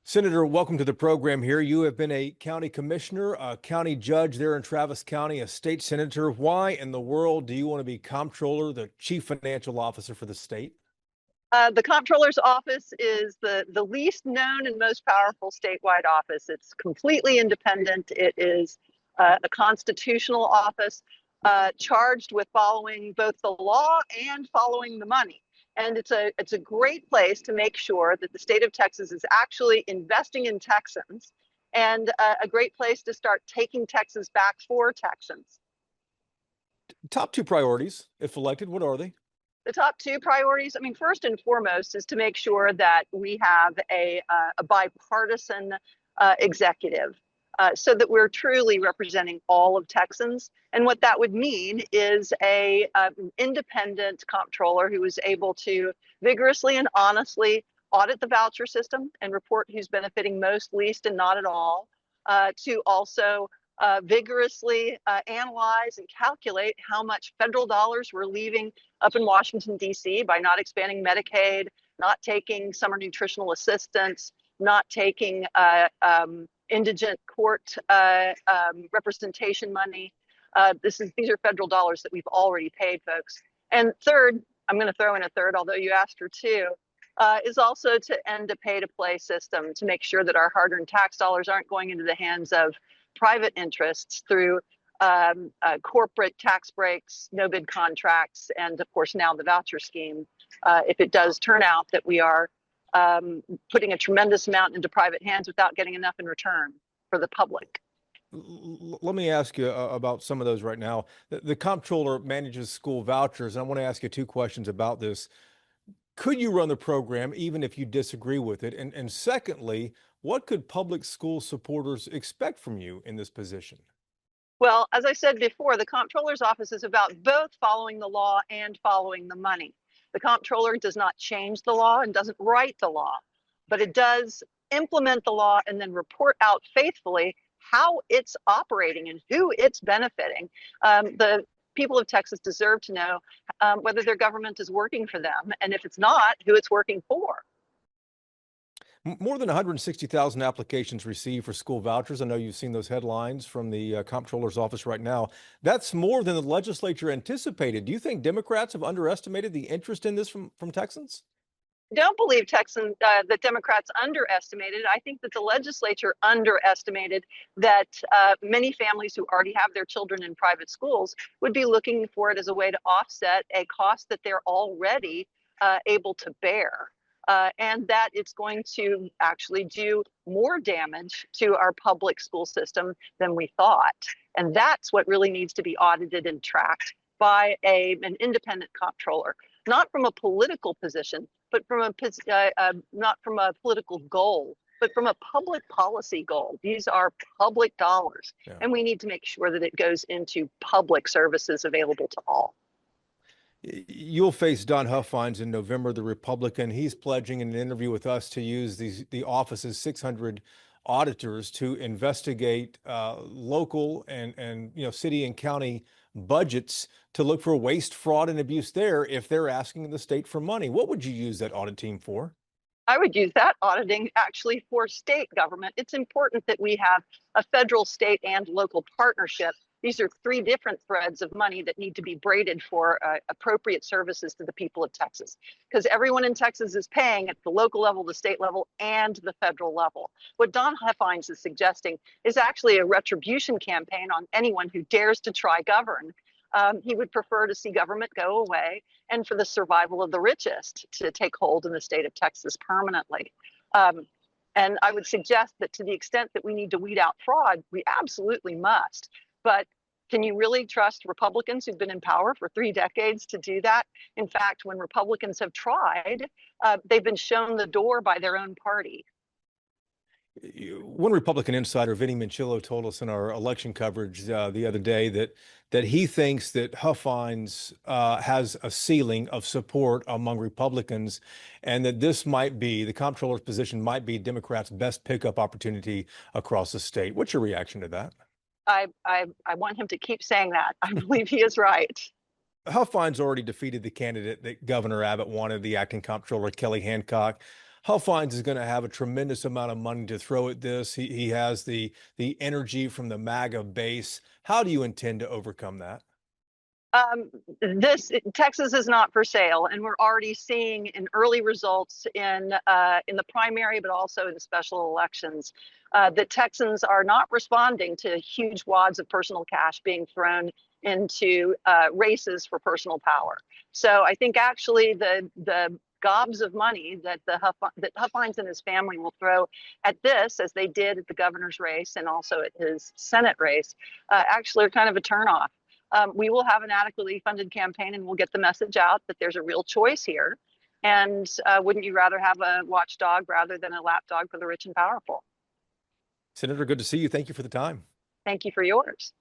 Senator, welcome to the program here. You have been a county commissioner, a county judge there in Travis County, a state senator. Why in the world do you want to be comptroller, the chief financial officer for the state? The Comptroller's office is the least known and most powerful statewide office. It's completely independent. It is a constitutional office charged with following both the law and following the money. And it's a great place to make sure that the state of Texas is actually investing in Texans, and a great place to start taking Texas back for Texans. Top two priorities, if elected, what are they? The top two priorities, first and foremost, is to make sure that we have a bipartisan executive so that we're truly representing all of Texans. And what that would mean is an independent comptroller who is able to vigorously and honestly audit the voucher system and report who's benefiting most, least, and not at all, to also vigorously analyze and calculate how much federal dollars we're leaving up in Washington, D.C. by not expanding Medicaid, not taking summer nutritional assistance, not taking indigent court representation money. These are federal dollars that we've already paid, folks. And third, I'm going to throw in a third, although you asked for two, is also to end a pay-to-play system to make sure that our hard-earned tax dollars aren't going into the hands of private interests through corporate tax breaks, no-bid contracts, and of course now the voucher scheme. If it does turn out that we are putting a tremendous amount into private hands without getting enough in return for the public. Let me ask you about some of those right now. The comptroller manages school vouchers, and I want to ask you two questions about this. Could you run the program even if you disagree with it? And secondly, what could public school supporters expect from you in this position? Well, as I said before, the comptroller's office is about both following the law and following the money. The comptroller does not change the law and doesn't write the law, but it does implement the law and then report out faithfully how it's operating and who it's benefiting. The people of Texas deserve to know whether their government is working for them, and if it's not, who it's working for. More than 160,000 applications received for school vouchers. I know you've seen those headlines from the comptroller's office right now. That's more than the legislature anticipated. Do you think Democrats have underestimated the interest in this from Texans? I don't believe that Democrats underestimated. I think that the legislature underestimated that many families who already have their children in private schools would be looking for it as a way to offset a cost that they're already able to bear. And that it's going to actually do more damage to our public school system than we thought. And that's what really needs to be audited and tracked by an independent comptroller, not from a political position, but from not from a political goal, but from a public policy goal. These are public dollars, and we need to make sure that it goes into public services available to all. You'll face Don Huffines in November, the Republican. He's pledging in an interview with us to use the office's 600 auditors to investigate local and city and county budgets to look for waste, fraud, and abuse there if they're asking the state for money. What would you use that audit team for? I would use that auditing actually for state government. It's important that we have a federal, state, and local partnership. These are three different threads of money that need to be braided for appropriate services to the people of Texas, because everyone in Texas is paying at the local level, the state level, and the federal level. What Don Huffines is suggesting is actually a retribution campaign on anyone who dares to try govern. He would prefer to see government go away and for the survival of the richest to take hold in the state of Texas permanently. And I would suggest that to the extent that we need to weed out fraud, we absolutely must. But can you really trust Republicans who've been in power for 3 decades to do that? In fact, when Republicans have tried, they've been shown the door by their own party. One Republican insider, Vinny Minchillo, told us in our election coverage the other day that he thinks that Huffines has a ceiling of support among Republicans, and that this might be, the comptroller's position might be Democrats' best pickup opportunity across the state. What's your reaction to that? I want him to keep saying that. I believe he is right. Huffines already defeated the candidate that Governor Abbott wanted, the acting comptroller, Kelly Hancock. Huffines is going to have a tremendous amount of money to throw at this. He has the energy from the MAGA base. How do you intend to overcome that? This Texas is not for sale, and we're already seeing in early results in the primary, but also in the special elections, that Texans are not responding to huge wads of personal cash being thrown into races for personal power. So I think actually the gobs of money that that Huffines and his family will throw at this, as they did at the governor's race and also at his Senate race, actually are kind of a turnoff. We will have an adequately funded campaign, and we'll get the message out that there's a real choice here. And wouldn't you rather have a watchdog rather than a lapdog for the rich and powerful? Senator, good to see you. Thank you for the time. Thank you for yours.